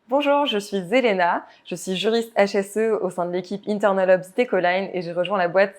Bonjour, je suis Zelena, je suis juriste HSE au sein de l'équipe Internal Ops d'Ecoline et j'ai rejoint la boîte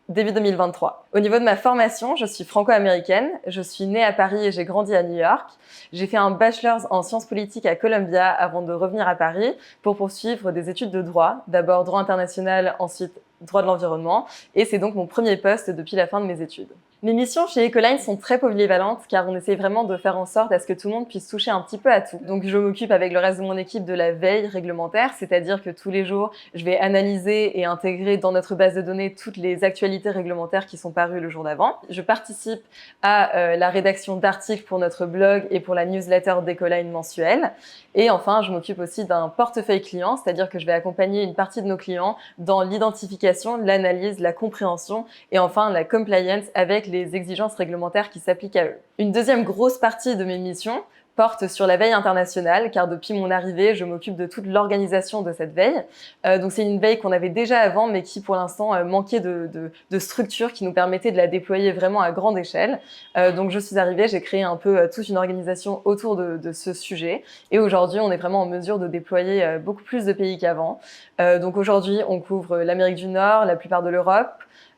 début 2023. Au niveau de ma formation, je suis franco-américaine, je suis née à Paris et j'ai grandi à New York. J'ai fait un bachelor's en sciences politiques à Columbia avant de revenir à Paris pour poursuivre des études de droit, d'abord droit international, ensuite droit de l'environnement, et c'est donc mon premier poste depuis la fin de mes études. Mes missions chez Ecoline sont très polyvalentes car on essaie vraiment de faire en sorte à ce que tout le monde puisse toucher un petit peu à tout. Donc je m'occupe avec le reste de mon équipe de la veille réglementaire, c'est-à-dire que tous les jours, je vais analyser et intégrer dans notre base de données toutes les actualités réglementaires qui sont parues le jour d'avant. Je participe à la rédaction d'articles pour notre blog et pour la newsletter d'Ecoline mensuelle. Et enfin, je m'occupe aussi d'un portefeuille client, c'est-à-dire que je vais accompagner une partie de nos clients dans l'identification, l'analyse, la compréhension et enfin la compliance avec les exigences réglementaires qui s'appliquent à eux. Une deuxième grosse partie de mes missions porte sur la veille internationale, car depuis mon arrivée, je m'occupe de toute l'organisation de cette veille. Donc c'est une veille qu'on avait déjà avant, mais qui pour l'instant manquait de structure qui nous permettait de la déployer vraiment à grande échelle. Donc je suis arrivée, j'ai créé un peu toute une organisation autour de ce sujet, et aujourd'hui on est vraiment en mesure de déployer beaucoup plus de pays qu'avant. Donc aujourd'hui on couvre l'Amérique du Nord, la plupart de l'Europe,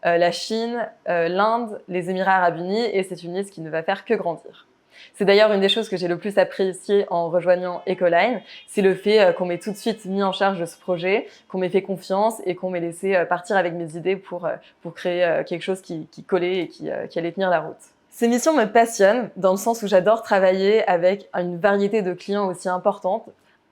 la Chine, l'Inde, les Émirats Arabes Unis, et c'est une liste qui ne va faire que grandir. C'est d'ailleurs une des choses que j'ai le plus apprécié en rejoignant Ecoline, c'est le fait qu'on m'ait tout de suite mis en charge de ce projet, qu'on m'ait fait confiance et qu'on m'ait laissé partir avec mes idées pour créer quelque chose qui collait et qui allait tenir la route. Ces missions me passionnent dans le sens où j'adore travailler avec une variété de clients aussi importante,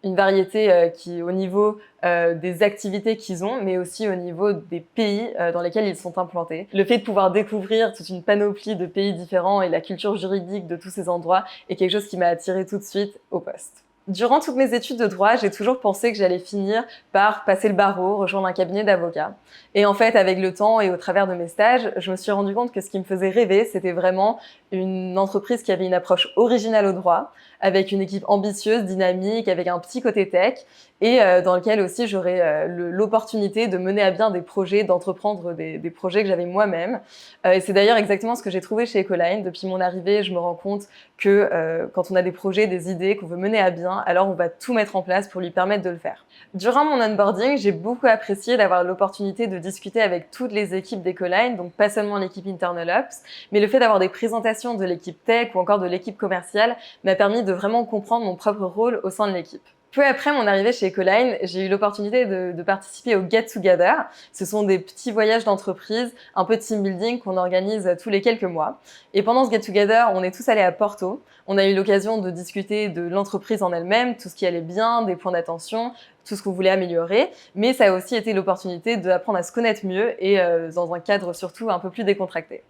une variété qui, au niveau des activités qu'ils ont, mais aussi au niveau des pays dans lesquels ils sont implantés. Le fait de pouvoir découvrir toute une panoplie de pays différents et la culture juridique de tous ces endroits est quelque chose qui m'a attirée tout de suite au poste. Durant toutes mes études de droit, j'ai toujours pensé que j'allais finir par passer le barreau, rejoindre un cabinet d'avocats. Et en fait, avec le temps et au travers de mes stages, je me suis rendu compte que ce qui me faisait rêver, c'était vraiment une entreprise qui avait une approche originale au droit, avec une équipe ambitieuse, dynamique, avec un petit côté tech, et dans lequel aussi j'aurais l'opportunité de mener à bien des projets, d'entreprendre des projets que j'avais moi-même. Et c'est d'ailleurs exactement ce que j'ai trouvé chez Ecoline. Depuis mon arrivée, je me rends compte que quand on a des projets, des idées qu'on veut mener à bien, alors on va tout mettre en place pour lui permettre de le faire. Durant mon onboarding, j'ai beaucoup apprécié d'avoir l'opportunité de discuter avec toutes les équipes d'Ecoline, donc pas seulement l'équipe Internal Ops, mais le fait d'avoir des présentations de l'équipe tech ou encore de l'équipe commerciale m'a permis de vraiment comprendre mon propre rôle au sein de l'équipe. Peu après mon arrivée chez Ecoline, j'ai eu l'opportunité de participer au Get Together. Ce sont des petits voyages d'entreprise, un peu de team building qu'on organise tous les quelques mois. Et pendant ce Get Together, on est tous allés à Porto. On a eu l'occasion de discuter de l'entreprise en elle-même, tout ce qui allait bien, des points d'attention, tout ce qu'on voulait améliorer. Mais ça a aussi été l'opportunité d'apprendre à se connaître mieux et dans un cadre surtout un peu plus décontracté.